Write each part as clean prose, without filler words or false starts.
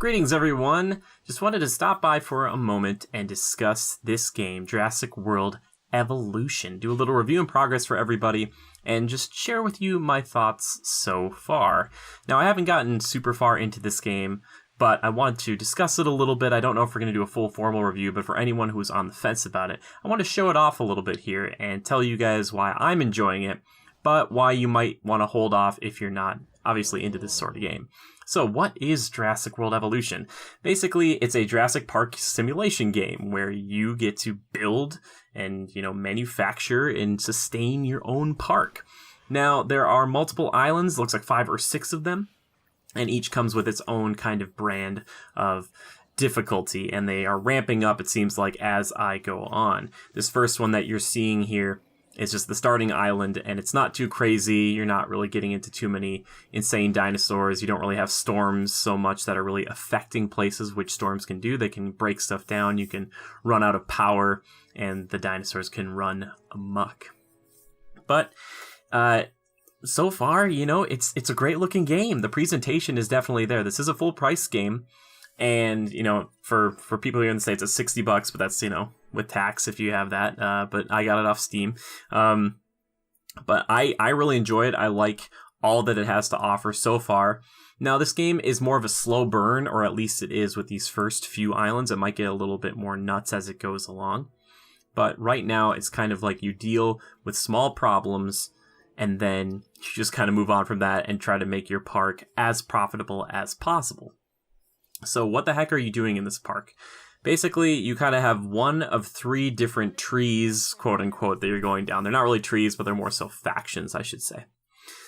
Greetings, everyone. Just wanted to stop by for a moment and discuss this game, Jurassic World Evolution. Do a little review in progress for everybody and just share with you my thoughts so far. Now, I haven't gotten super far into this game, but I want to discuss it a little bit. I don't know if we're going to do a full formal review, but for anyone who's on the fence about it, I want to show it off a little bit here and tell you guys why I'm enjoying it, but why you might want to hold off if you're not obviously into this sort of game. So what is Jurassic World Evolution? Basically, it's a Jurassic Park simulation game where you get to build and, manufacture and sustain your own park. Now, there are multiple islands, looks like 5 or 6 of them, and each comes with its own kind of brand of difficulty, and they are ramping up, it seems like, as I go on. This first one that you're seeing here is just the starting island, and it's not too crazy. You're not really getting into too many insane dinosaurs. You don't really have storms so much that are really affecting places, which storms can do. They can break stuff down. You can run out of power, and the dinosaurs can run amok. But so far, it's a great looking game. The presentation is definitely there. This is a full price game. And, for people here in the States, it's $60, but that's, with tax if you have that. But I got it off Steam. But I really enjoy it. I like all that it has to offer so far. Now, this game is more of a slow burn, or at least it is with these first few islands. It might get a little bit more nuts as it goes along. But right now, it's kind of like you deal with small problems, and then you just kind of move on from that and try to make your park as profitable as possible. So what the heck are you doing in this park? Basically, you kind of have one of 3 different trees, quote unquote, that you're going down. They're not really trees, but they're more so factions, I should say.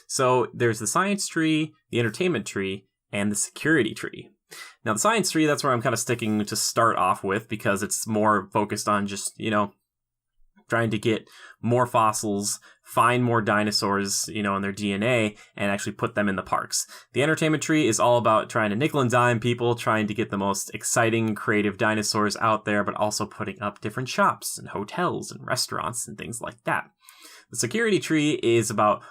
So there's the science tree, the entertainment tree, and the security tree. Now, the science tree, that's where I'm kind of sticking to start off with, because it's more focused on just, trying to get more fossils, find more dinosaurs, in their DNA, and actually put them in the parks. The entertainment tree is all about trying to nickel and dime people, trying to get the most exciting, creative dinosaurs out there, but also putting up different shops and hotels and restaurants and things like that. The security tree is about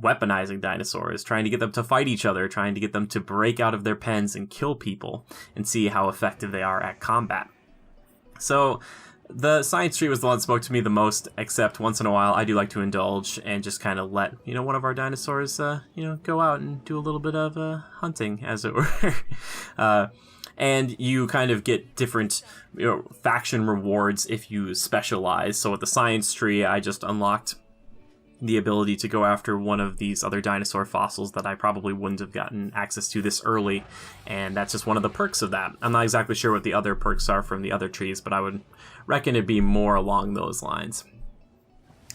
weaponizing dinosaurs, trying to get them to fight each other, trying to get them to break out of their pens and kill people, and see how effective they are at combat. So the science tree was the one that spoke to me the most, except once in a while I do like to indulge and just kind of let, one of our dinosaurs, go out and do a little bit of hunting, as it were. And you kind of get different, faction rewards if you specialize. So with the science tree, I just unlocked the ability to go after one of these other dinosaur fossils that I probably wouldn't have gotten access to this early, and that's just one of the perks of that. I'm not exactly sure what the other perks are from the other trees, but I would reckon it'd be more along those lines.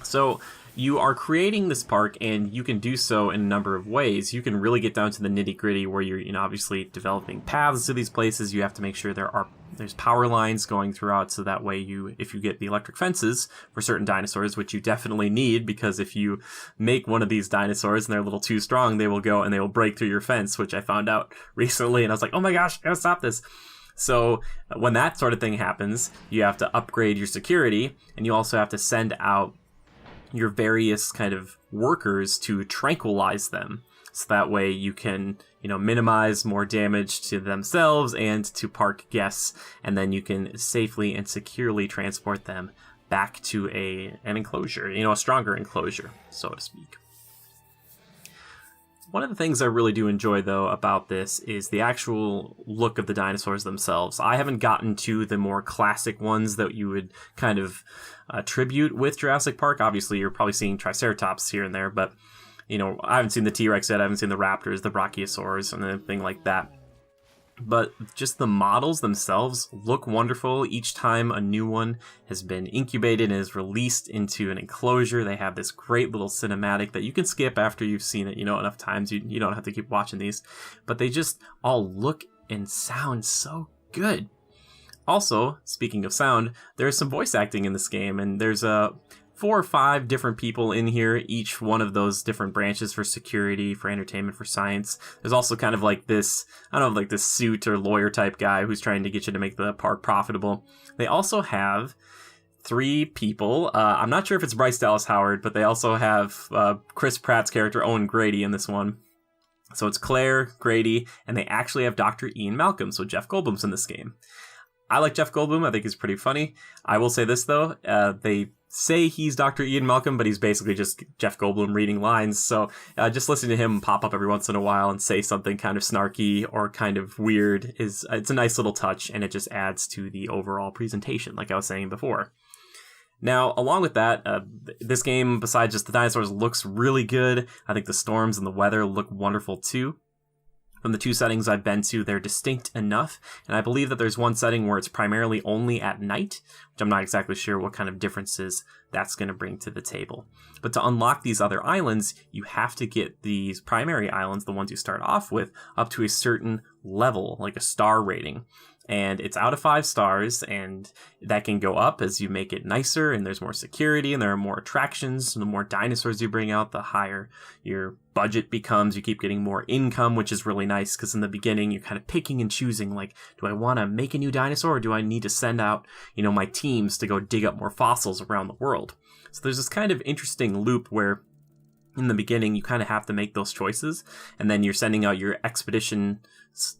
So you are creating this park, and you can do so in a number of ways. You can really get down to the nitty-gritty where you're obviously developing paths to these places. You have to make sure there's power lines going throughout, so that way if you get the electric fences for certain dinosaurs, which you definitely need, because if you make one of these dinosaurs and they're a little too strong, they will go and they will break through your fence, which I found out recently, and I was like, oh my gosh, I gotta stop this. So when that sort of thing happens, you have to upgrade your security, and you also have to send out your various kind of workers to tranquilize them, so that way you can minimize more damage to themselves and to park guests, and then you can safely and securely transport them back to an enclosure, a stronger enclosure, so to speak. One of the things I really do enjoy, though, about this is the actual look of the dinosaurs themselves. I haven't gotten to the more classic ones that you would kind of tribute with Jurassic Park. Obviously, you're probably seeing Triceratops here and there, but, I haven't seen the T-Rex yet. I haven't seen the Raptors, the Brachiosaurs, and anything like that. But just the models themselves look wonderful. Each time a new one has been incubated and is released into an enclosure, they have this great little cinematic that you can skip after you've seen it, enough times. You don't have to keep watching these. But they just all look and sound so good. Also, speaking of sound, there's some voice acting in this game, and there's 4 or 5 different people in here, each one of those different branches for security, for entertainment, for science. There's also kind of like this, this suit or lawyer type guy who's trying to get you to make the park profitable. They also have 3 people. I'm not sure if it's Bryce Dallas Howard, but they also have Chris Pratt's character, Owen Grady, in this one. So it's Claire, Grady, and they actually have Dr. Ian Malcolm, so Jeff Goldblum's in this game. I like Jeff Goldblum. I think he's pretty funny. I will say this, though. They say he's Dr. Ian Malcolm, but he's basically just Jeff Goldblum reading lines. So just listening to him pop up every once in a while and say something kind of snarky or kind of weird it's a nice little touch, and it just adds to the overall presentation, like I was saying before. Now, along with that, this game, besides just the dinosaurs, looks really good. I think the storms and the weather look wonderful, too. From the two settings I've been to, they're distinct enough, and I believe that there's one setting where it's primarily only at night, which I'm not exactly sure what kind of differences that's going to bring to the table. But to unlock these other islands, you have to get these primary islands, the ones you start off with, up to a certain level, like a star rating. And it's out of 5 stars, and that can go up as you make it nicer, and there's more security, and there are more attractions. And the more dinosaurs you bring out, the higher your budget becomes. You keep getting more income, which is really nice, because in the beginning, you're kind of picking and choosing, like, do I want to make a new dinosaur, or do I need to send out, my teams to go dig up more fossils around the world? So there's this kind of interesting loop where in the beginning, you kind of have to make those choices, and then you're sending out your expedition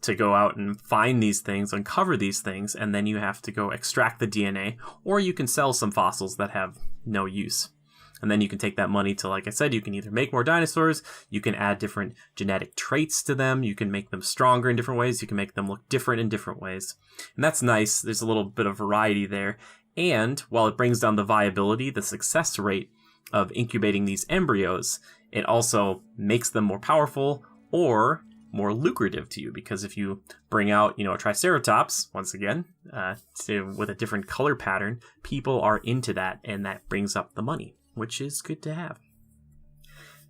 to go out and find these things, uncover these things, and then you have to go extract the DNA, or you can sell some fossils that have no use. And then you can take that money to, like I said, you can either make more dinosaurs, you can add different genetic traits to them, you can make them stronger in different ways, you can make them look different in different ways. And that's nice, there's a little bit of variety there. And while it brings down the viability, the success rate of incubating these embryos, it also makes them more powerful or more lucrative to you, because if you bring out, a Triceratops, once again, with a different color pattern, people are into that, and that brings up the money, which is good to have.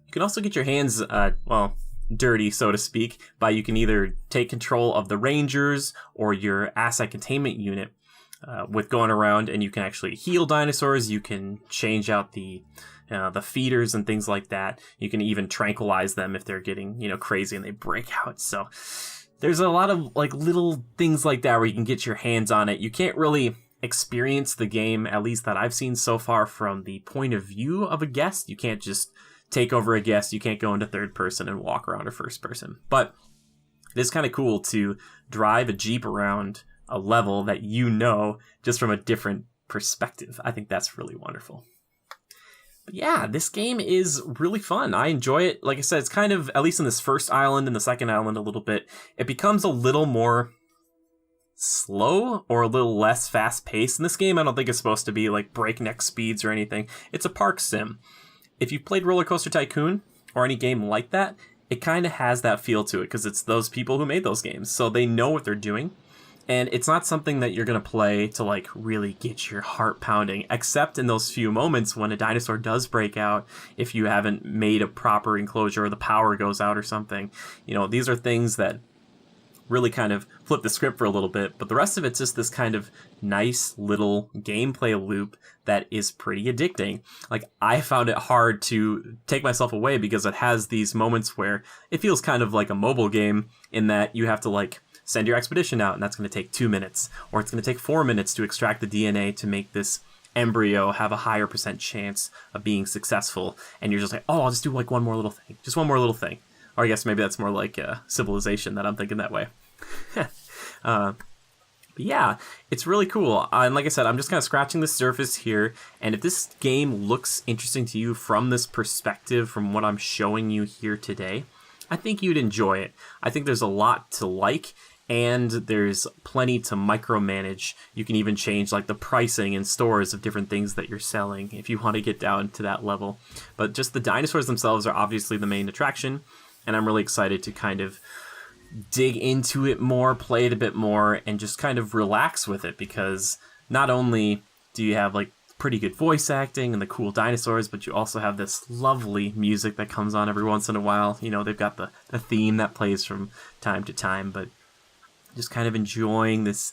You can also get your hands, dirty, so to speak, by you can either take control of the Rangers or your asset containment unit with going around, and you can actually heal dinosaurs. You can change out the feeders and things like that. You can even tranquilize them if they're getting, crazy and they break out. So there's a lot of little things like that where you can get your hands on it. You can't really experience the game, at least that I've seen so far, from the point of view of a guest. You can't just take over a guest. You can't go into third person and walk around a first person. But it is kind of cool to drive a Jeep around a level that just from a different perspective. I think that's really wonderful. But yeah, this game is really fun. I enjoy it. Like I said, it's kind of, at least in this first island and the second island a little bit, it becomes a little more slow or a little less fast-paced. In this game, I don't think it's supposed to be like breakneck speeds or anything. It's a park sim. If you've played Roller Coaster Tycoon or any game like that, it kind of has that feel to it because it's those people who made those games. So they know what they're doing. And it's not something that you're going to play to really get your heart pounding, except in those few moments when a dinosaur does break out, if you haven't made a proper enclosure or the power goes out or something. These are things that really kind of flip the script for a little bit, but the rest of it's just this kind of nice little gameplay loop that is pretty addicting. I found it hard to take myself away because it has these moments where it feels kind of like a mobile game in that you have to send your expedition out, and that's going to take 2 minutes, or it's going to take 4 minutes to extract the DNA to make this embryo have a higher % chance of being successful. And you're just like, oh, I'll just do one more little thing, just one more little thing. Or I guess maybe that's more like Civilization that I'm thinking that way. But yeah, it's really cool. And like I said, I'm just kind of scratching the surface here. And if this game looks interesting to you from this perspective, from what I'm showing you here today, I think you'd enjoy it. I think there's a lot to like. And there's plenty to micromanage. You can even change the pricing in stores of different things that you're selling if you want to get down to that level. But just the dinosaurs themselves are obviously the main attraction. And I'm really excited to kind of dig into it more, play it a bit more, and just kind of relax with it. Because not only do you have pretty good voice acting and the cool dinosaurs, but you also have this lovely music that comes on every once in a while. They've got the theme that plays from time to time, but just kind of enjoying this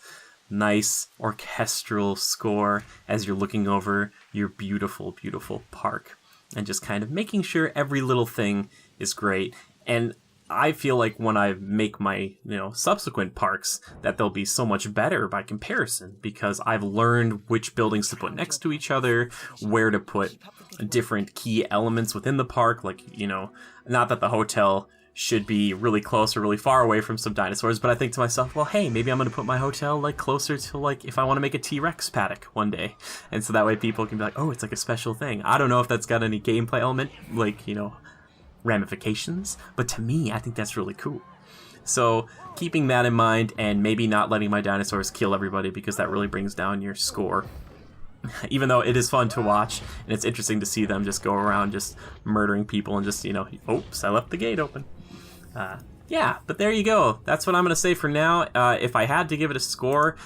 nice orchestral score as you're looking over your beautiful, beautiful park, and just kind of making sure every little thing is great. And I feel like when I make my, subsequent parks, that they'll be so much better by comparison, because I've learned which buildings to put next to each other, where to put different key elements within the park. Not that the hotel should be really close or really far away from some dinosaurs, but I think to myself, well, hey, maybe I'm going to put my hotel like closer to like if I want to make a T-Rex paddock one day. And so that way people can be like, oh, it's like a special thing. I don't know if that's got any gameplay element, like, you know, ramifications, but to me, I think that's really cool. So keeping that in mind and maybe not letting my dinosaurs kill everybody because that really brings down your score. Even though it is fun to watch and it's interesting to see them just go around just murdering people and just, you know, oops, I left the gate open. Yeah, but there you go. That's what I'm going to say for now. If I had to give it a score,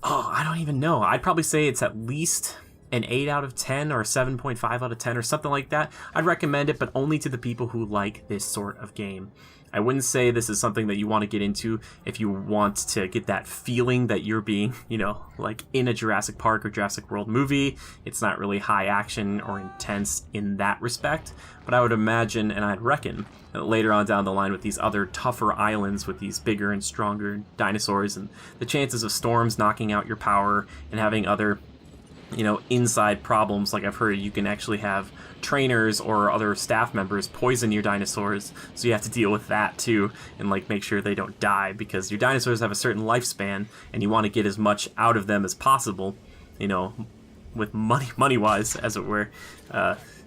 I don't even know. I'd probably say it's at least an 8 out of 10 or a 7.5 out of 10 or something like that. I'd recommend it, but only to the people who like this sort of game. I wouldn't say this is something that you want to get into if you want to get that feeling that you're being, you know, like in a Jurassic Park or Jurassic World movie. It's not really high action or intense in that respect, but I would imagine and I'd reckon that later on down the line with these other tougher islands with these bigger and stronger dinosaurs and the chances of storms knocking out your power and having other, you know, inside problems, like I've heard you can actually have trainers or other staff members poison your dinosaurs, so you have to deal with that too and like make sure they don't die because your dinosaurs have a certain lifespan and you want to get as much out of them as possible, you know, with money wise, as it were.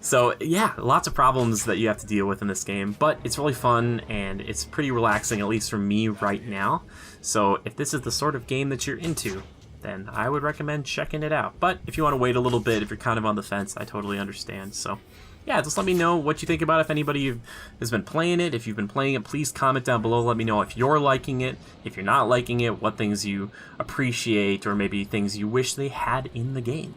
So yeah, lots of problems that you have to deal with in this game, but it's really fun and it's pretty relaxing, at least for me right now. So if this is the sort of game that you're into, then I would recommend checking it out. But if you want to wait a little bit, if you're kind of on the fence, I totally understand. So yeah, just let me know what you think about it. If anybody has been playing it, if you've been playing it, please comment down below. Let me know if you're liking it, if you're not liking it, what things you appreciate, or maybe things you wish they had in the game.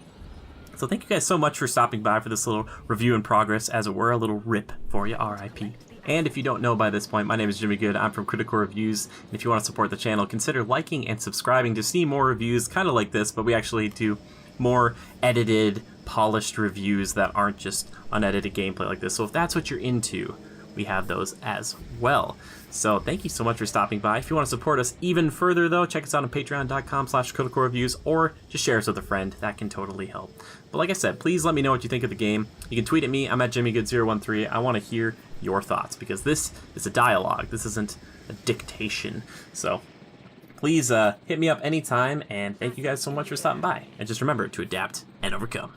So thank you guys so much for stopping by for this little review in progress, as it were, a little rip for you, RIP. And if you don't know by this point, my name is Jimmy Good. I'm from Critical Reviews. And if you want to support the channel, consider liking and subscribing to see more reviews kind of like this, but we actually do more edited, polished reviews that aren't just unedited gameplay like this. So if that's what you're into, we have those as well. So thank you so much for stopping by. If you want to support us even further, though, check us out on patreon.com/criticalreviews or just share us with a friend. That can totally help. But like I said, please let me know what you think of the game. You can tweet at me. I'm at JimmyGood013. I want to hear your thoughts because this is a dialogue. This isn't a dictation. So please hit me up anytime, and thank you guys so much for stopping by. And just remember to adapt and overcome.